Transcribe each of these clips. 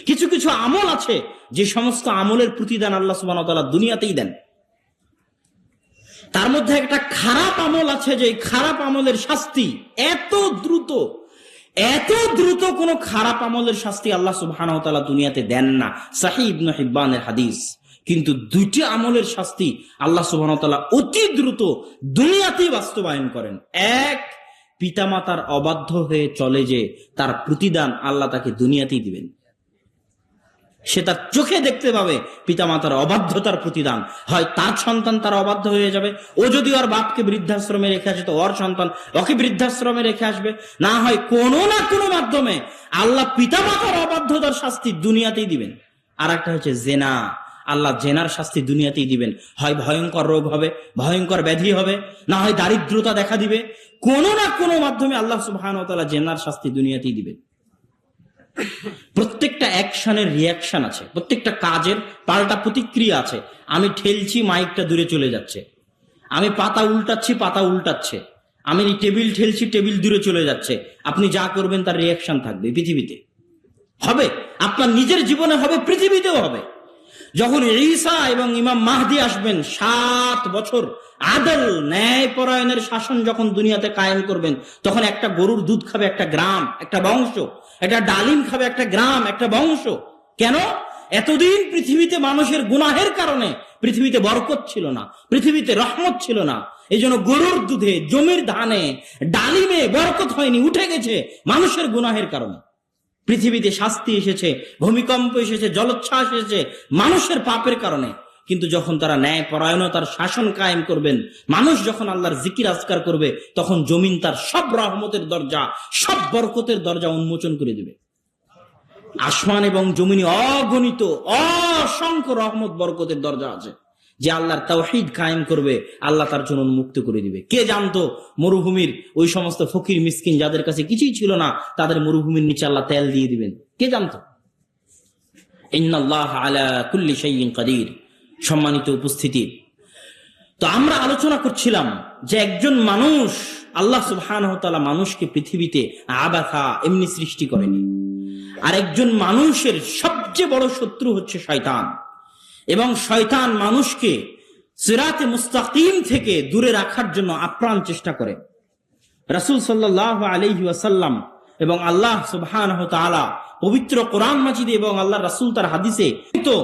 কিছু কিছু আমল আছে যে সমস্ত আমলের প্রতিদান আল্লাহ সুবহানাহু ওয়া তাআলা দুনিয়াতেই দেন। তার মধ্যে একটা খারাপ আমল আছে যে খারাপ আমলের শাস্তি এত দ্রুত কোন খারাপ আমলের শাস্তি আল্লাহ সুবহানাহু ওয়া তাআলা দুনিয়াতে দেন না। সহিহ ইবনে হিব্বানের হাদিস। কিন্তু দুইটি আমলের শাস্তি আল্লাহ সুবহানাহু ওয়া তাআলা অতি দ্রুত দুনিয়াতেই বাস্তবায়ন করেন। এক, পিতামাতার অবাধ্য হয়ে চলে যে তার প্রতিদান আল্লাহ তাকে দুনিয়াতেই দিবেন। সে তার চোখে দেখতে পাবে পিতামাতার অবাধ্যতার প্রতিদান। হয় তার সন্তান তার অবাধ্য হয়ে যাবে, ও যদি ওর বাপকে বৃদ্ধাশ্রমে রেখে আসে তো ওর সন্তান ওকে বৃদ্ধাশ্রমে রেখে আসবে। না হয় কোনো না কোনো মাধ্যমে আল্লাহ পিতামাতার অবাধ্যতার শাস্তি দুনিয়াতেই দিবেন। আর একটা হচ্ছে জেনা, আল্লাহ জেনার শাস্তি দুনিয়াতেই দিবেন। হয় ভয়ঙ্কর রোগ হবে, ভয়ঙ্কর ব্যাধি হবে, না হয় দারিদ্রতা দেখা দিবে। কোনো না কোনো মাধ্যমে আল্লাহ সুবহানাহু ওয়া তাআলা জেনার শাস্তি দুনিয়াতেই দিবেন। প্রত্যেকটা অ্যাকশনের রিয়াকশন আছে, প্রত্যেকটা কাজের পাল্টা প্রতিক্রিয়া আছে। আমি ঠেলছি, মাইকটা দূরে চলে যাচ্ছে। আমি পাতা উল্টাচ্ছি, পাতা উল্টাচ্ছে। আমি টেবিল ঠেলছি, টেবিল দূরে চলে যাচ্ছে। আপনি যা করবেন তার রিয়াকশন থাকবে, পৃথিবীতে হবে, আপনার নিজের জীবনে হবে, পৃথিবীতেও হবে। যখন ঈসা এবং ইমাম মাহদি আসবেন, 7 বছর আদল ন্যায় পরায়ণের শাসন যখন দুনিয়াতে কায়েম করবেন, তখন একটা গরুর দুধ খাবে একটা গ্রাম, একটা বংশ, একটা ডালিম খাবে একটা গ্রাম, একটা বংশ। কেন? এতদিন পৃথিবীতে মানুষের গুনাহের কারণে পৃথিবীতে বরকত ছিল না, পৃথিবীতে রহমত ছিল না। এই জন্য গরুর দুধে, জমির ধানে, ডালিমে বরকত হয়নি, উঠে গেছে মানুষের গুনাহের কারণে। পৃথিবীতে শাস্তি এসেছে, ভূমিকম্প এসেছে, জলোচ্ছ্বাস এসেছে মানুষের পাপের কারণে। কিন্তু যখন তারা ন্যায় পরায়ণতার শাসন কায়েম করবেন, মানুষ যখন আল্লাহর জিকির আজকার করবে, তখন জমিন তার সব রহমতের দরজা, সব বরকতের দরজা উন্মোচন করে দিবে। আসমান এবং জমিনে অগণিত অসংখ্য রহমত বরকতের দরজা আছে। যে আল্লাহর তাওহীদ কায়েম করবে, আল্লাহ তার জন্য উন্মুক্ত করে দিবে। কে জানতো মরুভূমির ওই সমস্ত ফকির মিসকিন যাদের কাছে কিছুই ছিল না, তাদের মরুভূমির নিচে আল্লাহ তেল দিয়ে দিবেন? কে জানতো? ইন্নাল্লাহ আলা কুল্লি শাইইন কাদির। সম্মানিত উপস্থিতি, তো আমরা আলোচনা করছিলাম যে একজন মানুষ, আল্লাহ সুবহানাহু ওয়া তাআলা মানুষকে পৃথিবীতে আবাথা এমনি সৃষ্টি করেনি। আর একজন মানুষের সবচেয়ে বড় শত্রু হচ্ছে শয়তান, এবং শয়তান মানুষকে সিরাতে মুস্তাকিম থেকে দূরে রাখার জন্য আপ্রাণ চেষ্টা করে। রাসূল সাল্লাল্লাহু আলাইহি ওয়াসাল্লাম এবং আল্লাহ সুবহানাহু ওয়া তাআলা পবিত্র কোরআন মাজিদে এবং আল্লাহ রাসূল তার হাদিসে তো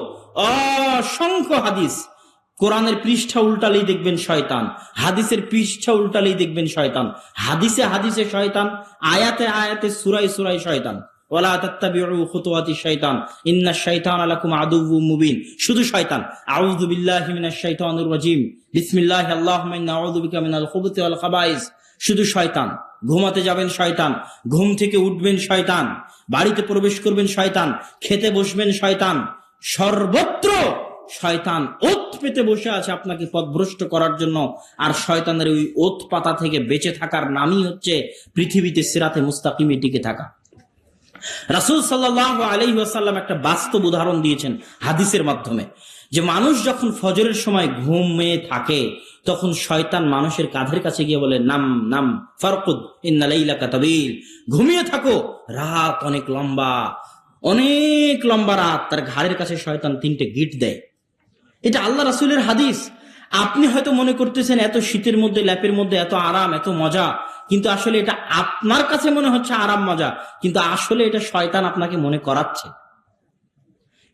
অসংখ্য হাদিস, কোরআনের পৃষ্ঠা উল্টালেই দেখবেন শয়তান, হাদিসের পৃষ্ঠা উল্টালেই দেখবেন শয়তান, হাদিসে হাদিসে শয়তান, আয়াতে আয়াতে সূরায় সূরায় শয়তান। ওয়ালা তাত্তাবিউ খুতুওয়াতিশ শাইতান ইন্নাশ শাইতানা লাকুম আদুউম মুবিন। শুধু শয়তান। আউযু বিল্লাহি মিনাশ শাইতানির রাজিম, বিসমিল্লাহি আল্লাহুম্মা ইন্না আউযু বিকা মিনাল খুবুতি ওয়াল খাবাইস। শুধু শয়তান। ঘুমাতে যাবেন শয়তান, ঘুম থেকে উঠবেন শয়তান, বাড়িতে প্রবেশ করবেন শয়তান, খেতে বসবেন শয়তান, সর্বত্র শয়তান ওত পেতে বসে আছে আপনাকে পথভ্রষ্ট করার জন্য। আর শয়তানের ওই ওত পাতা থেকে বেঁচে থাকার নামই হচ্ছে পৃথিবীতে সিরাতে মুস্তাকিমে টিকে থাকা। রাসূল সাল্লাল্লাহু আলাইহি ওয়াসাল্লাম একটা বাস্তব উদাহরণ দিয়েছেন হাদিসের মাধ্যমে, যে মানুষ যখন ফজরের সময় ঘুমিয়ে থাকে, তখন শয়তান মানুষের কাঁধের কাছে গিয়ে বলে, নাম নাম ফারকুদ ইন্না লাইলাকা তাবিল। ঘুমিয়ে থাকো, রাত অনেক লম্বা, অনেক লম্বা রাত। তার ঘাড়ের কাছে শয়তান 3টে গিট দেয়। এটা আল্লাহ রাসূলের হাদিস। আপনি হয়তো মনে করতেছেন এত শীতের মধ্যে, ল্যাপের মধ্যে এত আরাম, এত মজা, কিন্তু আসলে এটা আপনার কাছে মনে হচ্ছে আরাম মজা, কিন্তু আসলে এটা শয়তান আপনাকে মনে করাচ্ছে।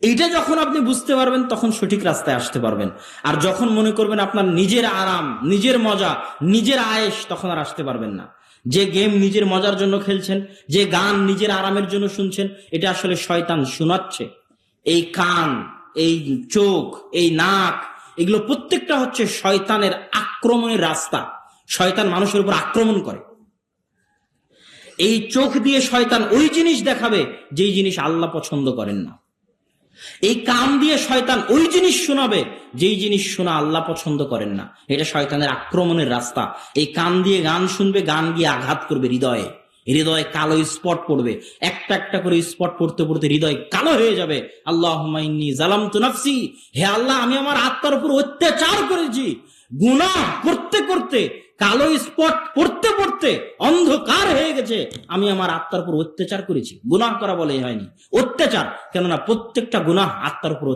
এইটা যখন আপনি বুঝতে পারবেন, তখন সঠিক রাস্তায় আসতে পারবেন। আর যখন মনে করবেন আপনার নিজের আরাম, নিজের মজা, নিজের আয়েশ, তখন আর আসতে পারবেন না। যে গেম নিজের মজার জন্য খেলছেন, যে গান নিজের আরামের জন্য শুনছেন, এটা আসলে শয়তান শোনাচ্ছে। এই কান, এই চোখ, এই নাক, এগুলো প্রত্যেকটা হচ্ছে শয়তানের আক্রমণের রাস্তা। শয়তান মানুষের উপর আক্রমণ করে। এই চোখ দিয়ে শয়তান ওই জিনিস দেখাবে যেই জিনিস আল্লাহ পছন্দ করেন না। এই কান দিয়ে শয়তান ওই জিনিস শোনাবে যেই জিনিস শোনা আল্লাহ পছন্দ করেন না। এটা শয়তানের আক্রমণের রাস্তা। এই কান দিয়ে গান শুনবে, গান গিয়ে আঘাত করবে হৃদয়ে, হৃদয়ে কালো স্পট পড়বে, একটা একটা করে স্পট পড়তে পড়তে হৃদয় কালো হয়ে যাবে। আল্লাহুম্মা ইন্নী যালামতু নাফসি, হে আল্লাহ আমি আমার আত্মার উপর অত্যাচার করেছি। গুনাহ করতে করতে কালো স্পট পড়তে পড়তে অন্ধকার হয়ে গেছে, আমি আমার আত্মার উপর অত্যাচার করেছি। গুনাহ করা বলে হয়নি, অত্যাচার। কেননা প্রত্যেকটা গুনাহ আত্মার উপর